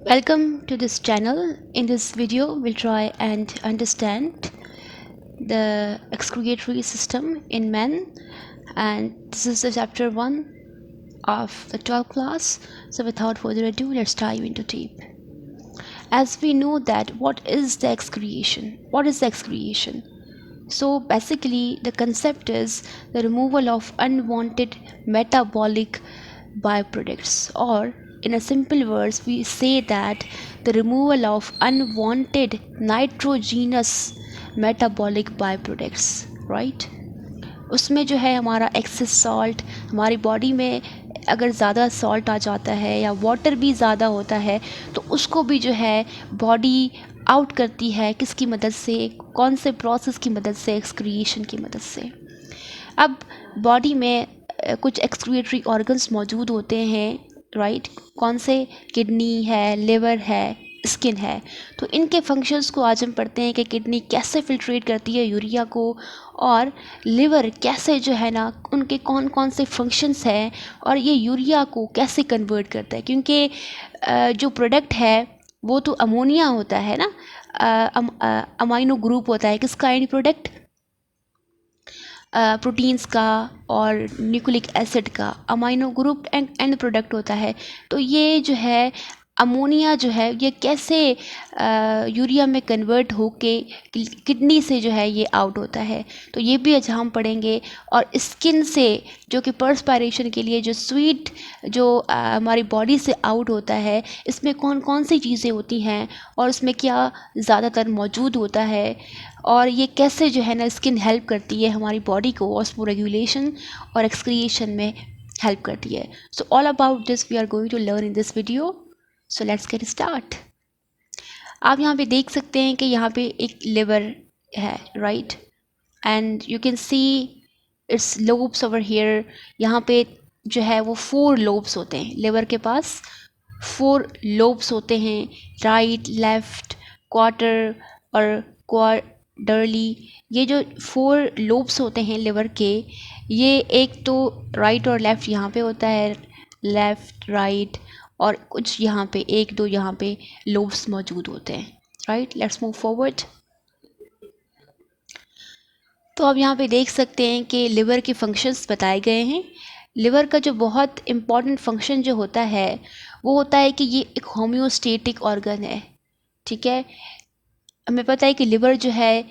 Welcome to this channel. In this video, we'll try and understand the excretory system in men, and this is the chapter 1 of the 12th class. So without further ado, let's dive into deep. As we know that what is the excretion? What is the excretion? So basically the concept is the removal of unwanted metabolic byproducts, or in a simple words we say that the removal of unwanted nitrogenous metabolic byproducts, right? उसमें जो है हमारा access salt हमारी body में अगर ज़्यादा salt आ जाता है या वाटर भी ज़्यादा होता है तो उसको भी जो है बॉडी आउट करती है। किसकी मदद से? कौन से प्रोसेस की मदद से? एक्सक्रिएशन की मदद से। अब बॉडी में कुछ एक्सक्रिएटरी ऑर्गन्स मौजूद होते हैं, राइट? कौन से? किडनी है, लिवर है, स्किन है। तो इनके फंक्शंस को आज हम पढ़ते हैं कि किडनी कैसे फिल्ट्रेट करती है यूरिया को, और लिवर कैसे जो है ना उनके कौन कौन से फंक्शंस हैं और ये यूरिया को कैसे कन्वर्ट करता है। क्योंकि जो प्रोडक्ट है वो तो अमोनिया होता है ना, अमाइनो ग्रुप होता है। किसका एंड प्रोडक्ट? प्रोटीन्स का और न्यूक्लिक एसिड का अमाइनो ग्रुप एंड प्रोडक्ट होता है। तो ये जो है अमोनिया जो है ये कैसे यूरिया में कन्वर्ट होके किडनी से जो है ये आउट होता है, तो ये भी आज हम पढ़ेंगे। और स्किन से जो कि पर्सपायरेशन के लिए जो स्वीट जो हमारी बॉडी से आउट होता है, इसमें कौन कौन सी चीज़ें होती हैं और उसमें क्या ज़्यादातर मौजूद होता है, और ये कैसे जो है ना स्किन हेल्प करती है हमारी बॉडी को ऑस्मोरेगुलेशन और एक्सक्रिएशन में हेल्प करती है। So all about this we are going to learn in this video. So let's get start. आप यहाँ पे देख सकते हैं कि यहाँ पे एक लिवर है, right? And you can see it's lobes over here. यहाँ पे जो है वो 4 लोब्स होते हैं लिवर के पास। 4 लोब्स होते हैं, राइट, लेफ्ट, क्वार्टर और क्वार्टरली। ये जो 4 लोब्स होते हैं लिवर के, ये एक तो राइट और लेफ्ट यहाँ पे होता है, लेफ्ट राइट, और कुछ यहाँ पे 1-2 यहाँ पे लोब्स मौजूद होते हैं, राइट। Let's move forward. तो अब यहाँ पे देख सकते हैं कि लिवर के फंक्शंस बताए गए हैं। लिवर का जो बहुत इम्पॉर्टेंट फंक्शन जो होता है वो होता है कि ये एक होम्योस्टेटिक ऑर्गन है, ठीक है। हमें पता है कि लिवर जो है,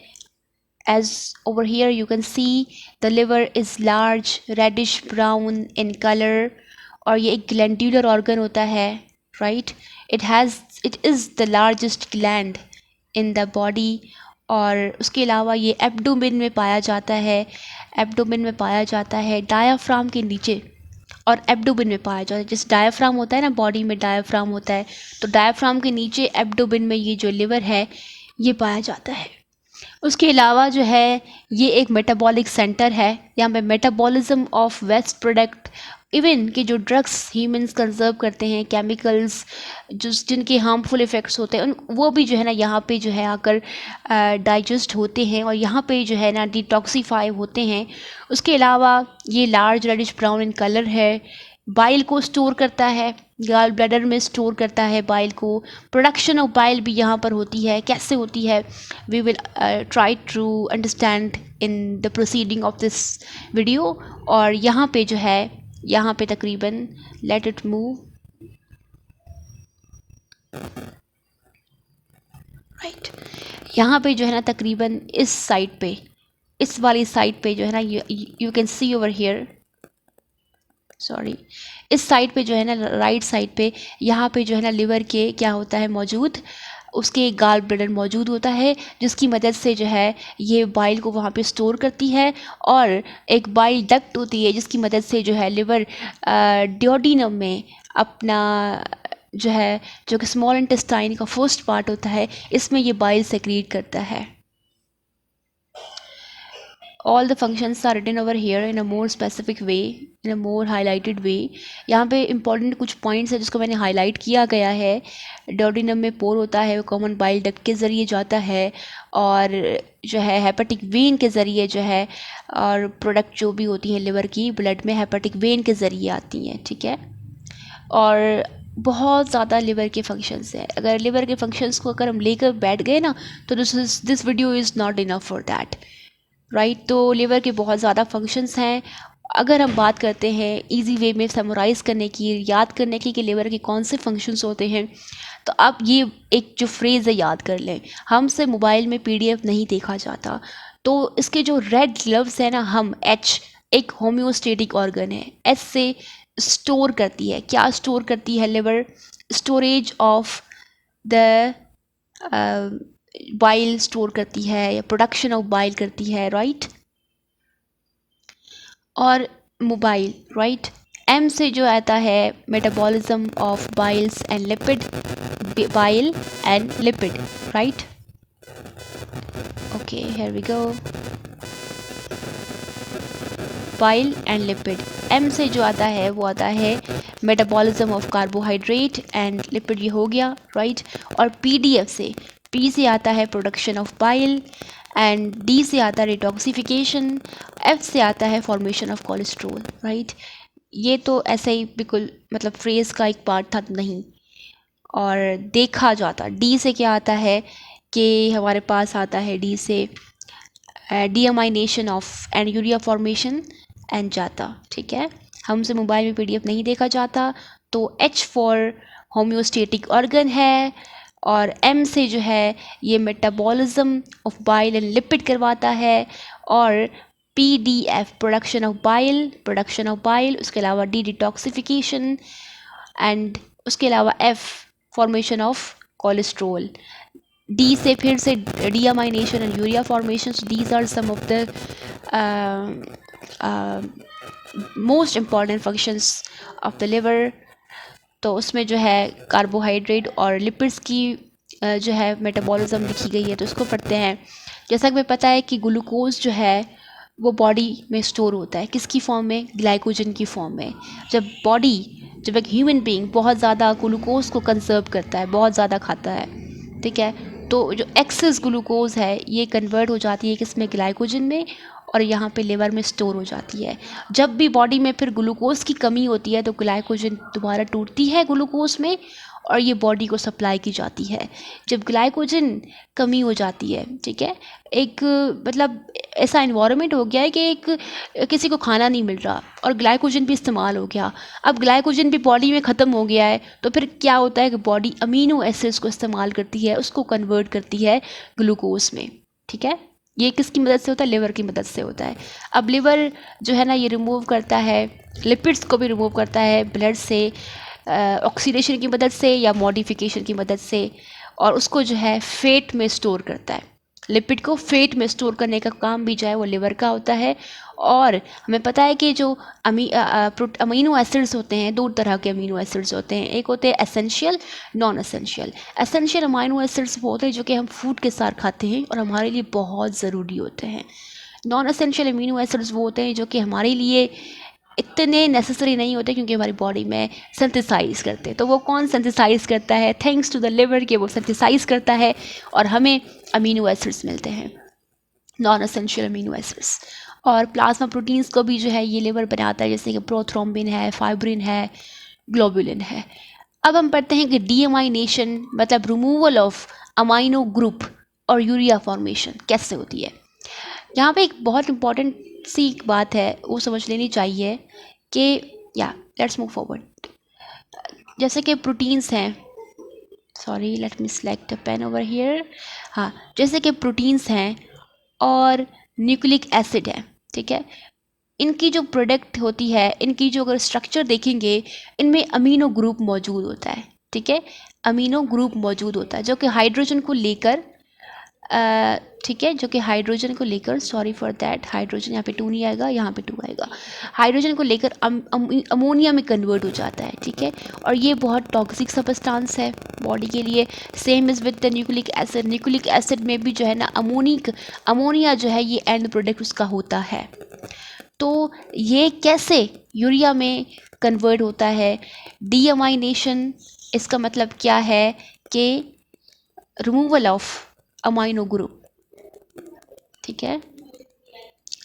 as over here you can see the liver is large reddish brown in color, और ये एक ग्लैंडुलर ऑर्गन होता है, right. It is the largest gland in the body. और उसके अलावा ये एब्डोमेन में पाया जाता है, एब्डोमेन में पाया जाता है, डायाफ्राम के नीचे और एब्डोमेन में पाया जाता है। जैसे डायाफ्राम होता है ना, बॉडी में डायाफ्राम होता है, तो डायाफ्राम के नीचे एब्डोमेन में ये जो लिवर है ये पाया जाता है। उसके अलावा जो है ये एक मेटाबॉलिक सेंटर है। यहाँ पे metabolism of waste product, even कि जो ड्रग्स ह्यूमंस कंजर्व करते हैं, केमिकल्स जो जिनके हार्मफुल इफ़ेक्ट्स होते हैं वो भी जो है ना यहाँ पे जो है आकर डाइजेस्ट होते हैं और यहाँ पे जो है ना डिटॉक्सीफाई होते हैं। उसके अलावा ये large reddish brown in colour है, बाइल को स्टोर करता है, गॉल ब्लैडर में स्टोर करता है बाइल को। प्रोडक्शन ऑफ बाइल भी यहाँ पर होती है। कैसे होती है? We will try to understand in the proceeding of this video. और यहाँ पे जो है, यहाँ पे तकरीबन, लेट इट मूव, राइट। यहाँ पे जो है ना तकरीबन इस साइड पे, इस वाली साइड पे जो है ना, you can see over here, sorry, इस साइड पे जो है ना राइट साइड पे, यहाँ पे जो है ना लिवर के क्या होता है मौजूद, उसके गॉल ब्लैडर मौजूद होता है, जिसकी मदद से जो है ये बाइल को वहाँ पे स्टोर करती है। और एक बाइल डक्ट होती है जिसकी मदद से जो है लिवर डिओडिनम में अपना जो है, जो कि स्मॉल इंटेस्टाइन का फर्स्ट पार्ट होता है, इसमें ये बाइल सेक्रीट करता है। all the functions are written over here in a more specific way, in a more highlighted way। यहाँ पे important कुछ points है जिसको मैंने highlight किया गया है। डोडिनम में पोर होता है, वो कॉमन बाइल डक्ट के ज़रिए जाता है, और जो है हेपेटिक वेन के ज़रिए जो है, और प्रोडक्ट जो भी होती हैं लिवर की ब्लड में हेपेटिक वेन के ज़रिए आती हैं, ठीक है। और बहुत ज़्यादा लिवर के फंक्शंस हैं। अगर लिवर के फंक्शंस को अगर हम लेकर बैठ गए ना तो this video is not enough for that, right. तो लिवर के बहुत ज़्यादा फंक्शंस हैं। अगर हम बात करते हैं इजी वे में समराइज़ करने की, याद करने की कि लिवर के कौन से फंक्शंस होते हैं, तो आप ये एक जो फ्रेज़ है याद कर लें, हमसे मोबाइल में पीडीएफ नहीं देखा जाता। तो इसके जो रेड ग्लव्स है ना, हम एच एक होम्योस्टेटिक ऑर्गन है, एस से स्टोर करती है। क्या स्टोर करती है liver? Storage of the bile store करती है या प्रोडक्शन ऑफ बाइल करती है, राइट। और मोबाइल, राइट, एम से जो आता है metabolism of biles and lipid, bile and lipid, right. Okay, here we go, bile and lipid. M से जो आता है वो आता है metabolism of carbohydrate and lipid, ये हो गया, राइट। और पीडीएफ से, पी से आता है production of bile and D से आता है डिटॉक्सिफिकेशन, एफ से आता है फॉर्मेशन ऑफ कोलेस्ट्रोल, राइट। ये तो ऐसे ही बिल्कुल मतलब फ्रेज का एक पार्ट था नहीं। और देखा जाता, डी से क्या आता है कि हमारे पास आता है डी से deamination of and urea formation and जाता, ठीक है। हमसे मोबाइल में पीडीएफ नहीं देखा जाता। तो एच फॉर होम्योस्टेटिक ऑर्गन है, और एम से जो है ये metabolism of bile and lipid करवाता है, और P D F production of bile, production of bile, उसके अलावा डी डिटॉक्सिफिकेशन एंड उसके अलावा F formation of cholesterol. D से फिर से deamination and urea formation. These are some of the most important functions of the liver. तो उसमें जो है कार्बोहाइड्रेट और लिपिड्स की जो है मेटाबॉलिज्म लिखी गई है, तो उसको पढ़ते हैं। जैसा कि हमें पता है कि ग्लूकोज जो है वो बॉडी में स्टोर होता है, किसकी फॉर्म में? ग्लाइकोजन की फॉर्म में। जब एक ह्यूमन बीइंग बहुत ज़्यादा ग्लूकोज को कंजर्व करता है, बहुत ज़्यादा खाता है, ठीक है, तो जो एक्सेस ग्लूकोज है ये कन्वर्ट हो जाती है किसमें? ग्लाइकोजन में, और यहाँ पे लिवर में स्टोर हो जाती है। जब भी बॉडी में फिर ग्लूकोज की कमी होती है तो ग्लाइकोजन दोबारा टूटती है ग्लूकोज में, और ये बॉडी को सप्लाई की जाती है। जब ग्लाइकोजन कमी हो जाती है, ठीक है, एक मतलब ऐसा इन्वायरमेंट हो गया है कि एक किसी को खाना नहीं मिल रहा और ग्लाइकोजन भी इस्तेमाल हो गया। अब ग्लाइकोजन भी बॉडी में ख़त्म हो गया है, तो फिर क्या होता है कि बॉडी अमीनो एसिड्स को इस्तेमाल करती है, उसको कन्वर्ट करती है ग्लूकोज में, ठीक है। ये किसकी मदद से होता है? लिवर की मदद से होता है। अब लिवर जो है ना ये रिमूव करता है, लिपिड्स को भी रिमूव करता है ब्लड से, ऑक्सीडेशन की मदद से या मॉडिफिकेशन की मदद से, और उसको जो है फेट में स्टोर करता है। लिपिड को फेट में स्टोर करने का काम भी जो है वो लिवर का होता है। और हमें पता है कि जो अमीनो एसिड्स होते हैं, दो तरह के अमीनो एसिड्स होते हैं, एक होते हैं essential, non essential. Essential amino acids वो होते हैं जो कि हम फूड के साथ खाते हैं और हमारे लिए बहुत ज़रूरी होते हैं। नॉन एसेंशियल अमीनो एसिड्स वो होते हैं जो कि हमारे लिए इतने नेसेसरी नहीं होते क्योंकि हमारी बॉडी में सिंथेसाइज करते हैं। तो वो कौन सिंथेसाइज करता है? थैंक्स टू द लिवर के वो सिंथेसाइज करता है और हमें अमीनो एसिड्स मिलते हैं, नॉन एसेंशियल अमीनो एसिड्स। और प्लाज्मा प्रोटीन्स को भी जो है ये लिवर बनाता है, जैसे कि प्रोथ्रोम्बिन है, फाइब्रिन है, ग्लोबुलिन है। अब हम पढ़ते हैं कि डीअमाइनेशन मतलब रिमूवल ऑफ अमाइनो ग्रुप और यूरिया फॉर्मेशन कैसे होती है। यहाँ पे एक बहुत इंपॉर्टेंट सी एक बात है वो समझ लेनी चाहिए कि या लेट्स मूव फॉरवर्ड। जैसे कि प्रोटीन्स हैं, sorry let me select a pen over here. हाँ, जैसे कि प्रोटीन्स हैं और न्यूक्लिक एसिड है, ठीक है, इनकी जो प्रोडक्ट होती है, इनकी जो अगर स्ट्रक्चर देखेंगे, इनमें अमीनो ग्रुप मौजूद होता है, ठीक है, अमीनो ग्रुप मौजूद होता है जो कि हाइड्रोजन को लेकर ठीक है, जो कि हाइड्रोजन को लेकर, सॉरी फॉर दैट, हाइड्रोजन यहाँ पे 2 नहीं आएगा, यहाँ पे 2 आएगा, हाइड्रोजन को लेकर अमोनिया में कन्वर्ट हो जाता है, ठीक है। और ये बहुत टॉक्सिक सब्सटेंस है बॉडी के लिए। Same is with the nucleic acid. Nucleic acid में भी जो है ना अमोनिया जो है ये एंड प्रोडक्ट उसका होता है। तो ये कैसे यूरिया में कन्वर्ट होता है? डीअमाइनेशन, इसका मतलब क्या है कि रिमूवल ऑफ अमाइनो ग्रुप, ठीक है।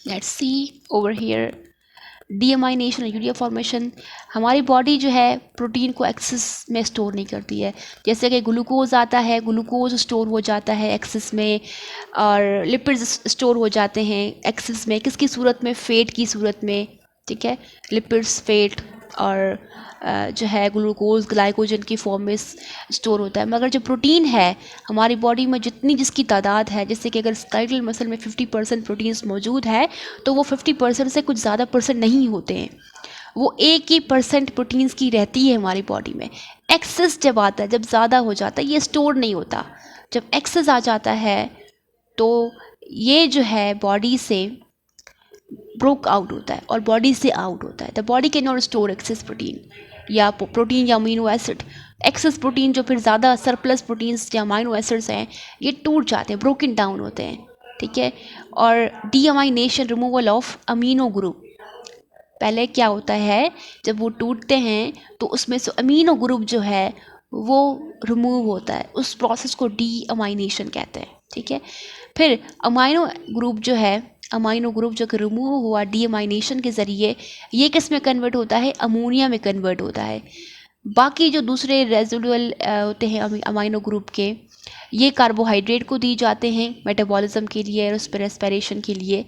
Let's see over here, deamination और यूरिया फॉर्मेशन, हमारी बॉडी जो है प्रोटीन को एक्सेस में स्टोर नहीं करती है। जैसे कि ग्लूकोज आता है, ग्लूकोज स्टोर हो जाता है एक्सेस में, और लिपिड्स स्टोर हो जाते हैं एक्सेस में, किसकी सूरत में, फैट की सूरत में, ठीक है, लिपिड्स, फैट और जो है ग्लूकोज ग्लाइकोजन की फॉर्म में स्टोर होता है। मगर जो प्रोटीन है हमारी बॉडी में जितनी जिसकी तादाद है, जैसे कि अगर स्केलेटल मसल में 50% प्रोटीन्स मौजूद है तो वो 50% से कुछ ज़्यादा परसेंट नहीं होते हैं, वो 1% प्रोटीन्स की रहती है हमारी बॉडी में। एक्सेस जब आता है, जब ज़्यादा हो जाता है, ये स्टोर नहीं होता। जब एक्सेस आ जाता है तो ये जो है बॉडी से ब्रोक आउट होता है और बॉडी से आउट होता है। The body can not store access protein या प्रोटीन या अमीनो एसिड। एक्सेस प्रोटीन जो फिर ज़्यादा सरप्लस प्रोटीन्स या अमीनो एसिड्स हैं ये टूट जाते हैं, ब्रोकन डाउन होते हैं, ठीक है। और डीअमाइनेशन, रिमूवल ऑफ अमीनो ग्रुप, पहले क्या होता है जब वो टूटते हैं तो उसमें से अमीनो ग्रुप जो है वो रिमूव होता है, उस प्रोसेस को डीअमाइनेशन कहते हैं, ठीक है। फिर अमाइनो ग्रुप जो है, अमाइनो ग्रुप जो कि रिमूव हुआ डीअमाइनेशन के ज़रिए, ये किस में कन्वर्ट होता है, अमोनिया में कन्वर्ट होता है। बाकी जो दूसरे रेजिडुअल होते हैं अमाइनो ग्रुप के, ये कार्बोहाइड्रेट को दी जाते हैं मेटाबॉलिज्म के लिए और उस पर रेस्पिरेशन के लिए।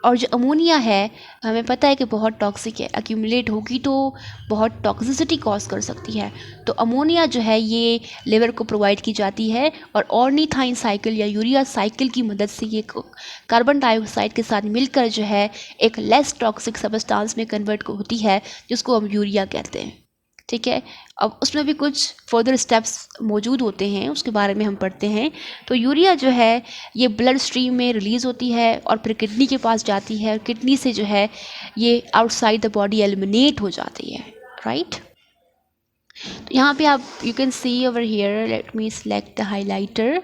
और जो अमोनिया है हमें पता है कि बहुत टॉक्सिक है, एक्यूमुलेट होगी तो बहुत टॉक्सिसिटी कॉज कर सकती है। तो अमोनिया जो है ये लिवर को प्रोवाइड की जाती है और ऑर्निथाइन साइकिल या यूरिया साइकिल की मदद से ये कार्बन डाइऑक्साइड के साथ मिलकर जो है एक लेस टॉक्सिक सब्सटेंस में कन्वर्ट होती है, जिसको हम यूरिया कहते हैं, ठीक है। अब उसमें भी कुछ फर्दर स्टेप्स मौजूद होते हैं, उसके बारे में हम पढ़ते हैं। तो यूरिया जो है ये ब्लड स्ट्रीम में रिलीज़ होती है और फिर किडनी के पास जाती है और किडनी से जो है ये आउटसाइड द बॉडी एलिमिनेट हो जाती है, राइट। तो यहाँ पे आप you can see over here, late me select the highlighter.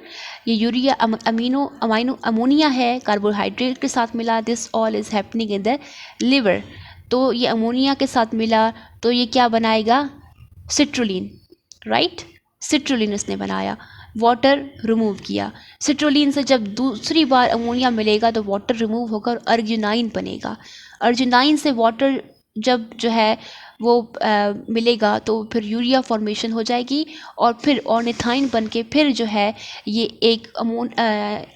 ये यूरिया अमाइनो अमोनिया है, कार्बोहाइड्रेट के साथ मिला, this all is happening in the liver. तो ये अमोनिया के साथ मिला तो ये क्या बनाएगा, सिट्रुलिन, राइट। सिट्रुलिन इसने बनाया, वाटर रिमूव किया। सिट्रुलिन से जब दूसरी बार अमोनिया मिलेगा तो वाटर रिमूव होकर अर्जिनाइन बनेगा। अर्जिनाइन से वाटर जब जो है वो मिलेगा तो फिर यूरिया फॉर्मेशन हो जाएगी और फिर ऑर्निथाइन बन के फिर जो है ये एक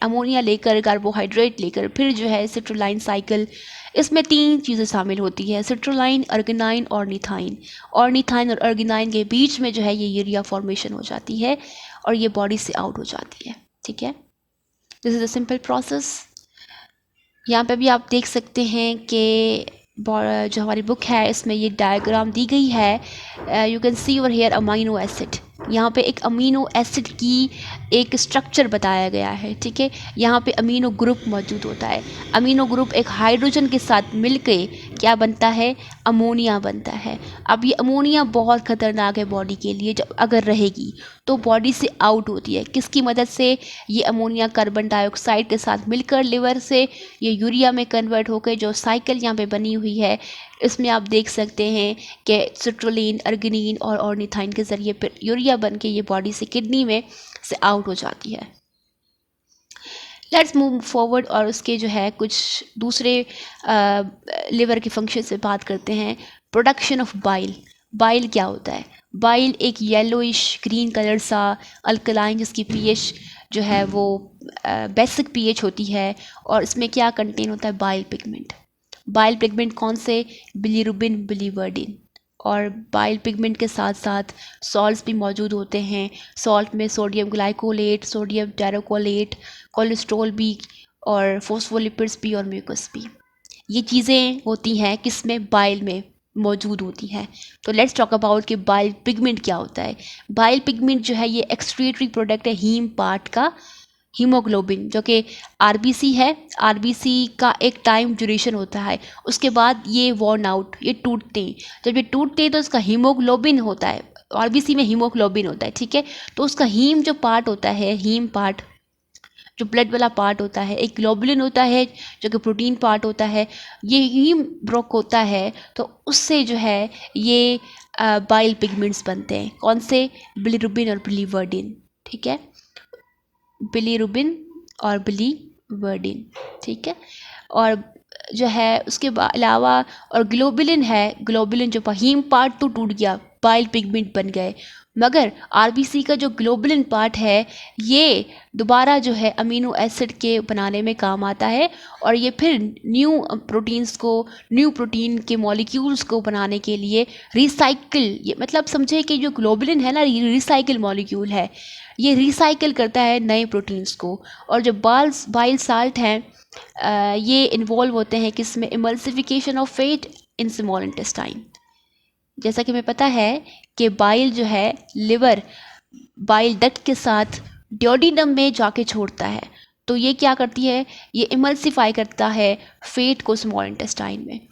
अमोनिया लेकर, कार्बोहाइड्रेट लेकर फिर जो है सिट्रुलाइन साइकिल। इसमें 3 चीज़ें शामिल होती है, सिट्रुलाइन, अर्गिनाइन, ऑर्निथाइन। ऑर्निथाइन और अर्गिनाइन के बीच में जो है ये यूरिया फॉर्मेशन हो जाती है और ये बॉडी से आउट हो जाती है, ठीक है। This is a simple process. यहाँ पे भी आप देख सकते हैं कि जो हमारी बुक है इसमें ये डायग्राम दी गई है। You can see over here amino acid, यहाँ पे एक अमीनो एसिड की एक स्ट्रक्चर बताया गया है, ठीक है। यहाँ पे अमीनो ग्रुप मौजूद होता है, अमीनो ग्रुप एक हाइड्रोजन के साथ मिलके क्या बनता है, अमोनिया बनता है। अब ये अमोनिया बहुत ख़तरनाक है बॉडी के लिए, जब अगर रहेगी तो बॉडी से आउट होती है, किसकी मदद से, ये अमोनिया कार्बन डाइऑक्साइड के साथ मिलकर लिवर से ये यूरिया में कन्वर्ट होकर जो साइकिल यहाँ पे बनी हुई है इसमें आप देख सकते हैं कि सिट्रुलिन, अर्गिनिन और ऑर्निथाइन के ज़रिए फिर यूरिया बन के ये बॉडी से किडनी में से आउट हो जाती है। लेट्स मूव फॉरवर्ड और उसके जो है कुछ दूसरे लिवर के फंक्शन से बात करते हैं। Production of bile. बाइल क्या होता है, बाइल एक येलोइश ग्रीन कलर सा अल्कलाइन जिसकी पीएच जो है वो बेसिक पीएच होती है और इसमें क्या कंटेन होता है, बाइल पिगमेंट। बाइल पिगमेंट कौन से, बिलीरुबिन, बिलीवर्डिन। और बाइल पिगमेंट के साथ साथ सॉल्ट्स भी मौजूद होते हैं। सॉल्ट में सोडियम ग्लाइकोलेट, सोडियम टेरोकोलेट, कोलेस्ट्रॉल भी और फॉस्फोलिपिड्स भी और म्यूकस भी, ये चीज़ें होती हैं किसमें, बाइल में मौजूद होती हैं। तो लेट्स टॉक अबाउट कि बाइल पिगमेंट क्या होता है। बाइल पिगमेंट जो है ये एक्सक्रीटरी प्रोडक्ट है हीम पार्ट का, हीमोग्लोबिन जो कि आरबीसी है। आरबीसी का एक टाइम ड्यूरेशन होता है, उसके बाद ये वॉर्न आउट, ये टूटते हैं। जब ये टूटते हैं तो इसका हीमोग्लोबिन होता है, आरबीसी में हीमोग्लोबिन होता है, ठीक है। तो उसका हीम जो पार्ट होता है, हीम पार्ट जो ब्लड वाला पार्ट होता है, एक ग्लोबुलिन होता है जो कि प्रोटीन पार्ट होता है, ये हीम ब्रोक होता है तो उससे जो है ये बाइल पिगमेंट्स बनते हैं। कौन से, बिलीरुबिन और बिलीवर्डिन, ठीक है, बिलीरुबिन और बिलीवर्डिन, ठीक है। और जो है उसके अलावा, और ग्लोबुलिन है, ग्लोबुलिन जो हीम पार्ट तो टूट गया, बाइल पिगमेंट बन गए, मगर आरबीसी का जो ग्लोबुलिन पार्ट है ये दोबारा जो है अमीनो एसिड के बनाने में काम आता है, और ये फिर न्यू प्रोटीन्स को, न्यू प्रोटीन के मॉलिक्यूल्स को बनाने के लिए रिसाइकिल, ये मतलब समझे कि जो ग्लोबुलिन है ना, ये रिसाइकिल मॉलिक्यूल है, ये रिसाइकिल करता है नए प्रोटीन्स को। और जो बाइल साल्ट हैं ये इन्वॉल्व होते हैं किसमें, emulsification of fat in small intestine. जैसा कि हमें पता है कि बाइल जो है लिवर बाइल डक्ट के साथ ड्योडेनम में जाके छोड़ता है, तो ये क्या करती है, ये इमल्सिफाई करता है फैट को स्मॉल इंटेस्टाइन में।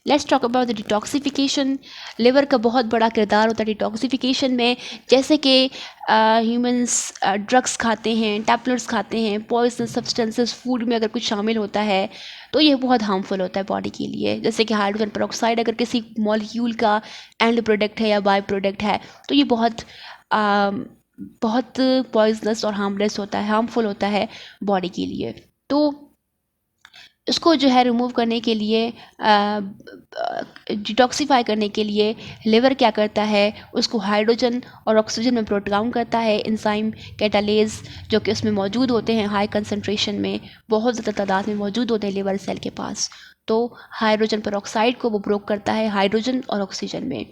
Let's talk about the detoxification. Liver का बहुत बड़ा किरदार होता है डिटॉक्सिफिकेशन में। जैसे कि ह्यूमंस ड्रग्स खाते हैं, टैबलेट्स खाते हैं, पॉइजन सब्सटेंसेस फूड में अगर कुछ शामिल होता है तो ये बहुत हार्मफुल होता है बॉडी के लिए। जैसे कि हाइड्रोजन पेरोक्साइड अगर किसी मॉलिक्यूल का एंड प्रोडक्ट है या बाय प्रोडक्ट है तो ये बहुत पॉइजनस और हार्मफुल होता है बॉडी के लिए। तो इसको जो है रिमूव करने के लिए, डिटॉक्सीफाई करने के लिए लिवर क्या करता है, उसको हाइड्रोजन और ऑक्सीजन में ब्रेक डाउन करता है। एंजाइम कैटालेज जो कि उसमें मौजूद होते हैं हाई कंसनट्रेशन में, बहुत ज़्यादा तादाद में मौजूद होते हैं लिवर सेल के पास, तो हाइड्रोजन पेरोक्साइड को वो ब्रेक करता है हाइड्रोजन और ऑक्सीजन में।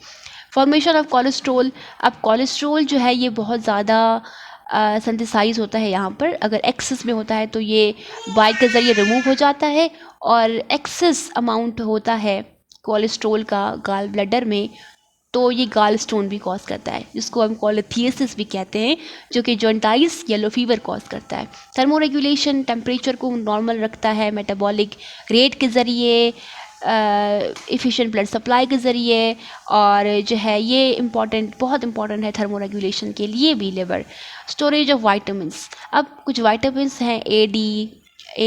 Formation of cholesterol. अब कोलेस्ट्रोल जो है ये बहुत ज़्यादा सिंथेसाइज होता है यहाँ पर। अगर एक्सेस में होता है तो ये बाइल के ज़रिए रिमूव हो जाता है, और एक्सेस अमाउंट होता है कोलेस्ट्रोल का गाल ब्लैडर में तो ये गाल स्टोन भी कॉज करता है, जिसको हम कोलेथियसिस भी कहते हैं, जो कि जॉन्टाइस येलो फीवर कॉज करता है। थर्मोरेगुलेशन, टेम्परेचर को नॉर्मल रखता है मेटाबॉलिक रेट के ज़रिए, एफिशिएंट ब्लड सप्लाई के ज़रिए, और जो है ये बहुत इंपॉर्टेंट है थर्मोरेगुलेशन के लिए भी लिवर। Storage of vitamins. अब कुछ वाइटामिन्स हैं ए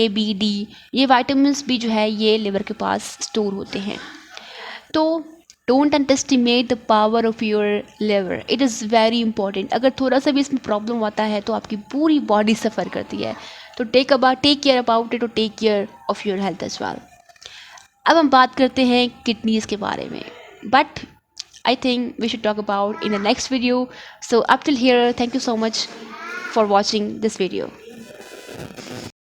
बी डी, ये वाइटामिन्स भी जो है ये लिवर के पास स्टोर होते हैं। तो don't underestimate the power of your liver, it is very important. अगर थोड़ा सा भी इसमें प्रॉब्लम आता है तो आपकी पूरी बॉडी सफ़र करती है, तो टेक केयर अबाउट इट, और take care of your health as well. अब हम बात करते हैं किडनीज़ के बारे में, but I think we should talk about in the next video. So up till here, thank you so much for watching this video.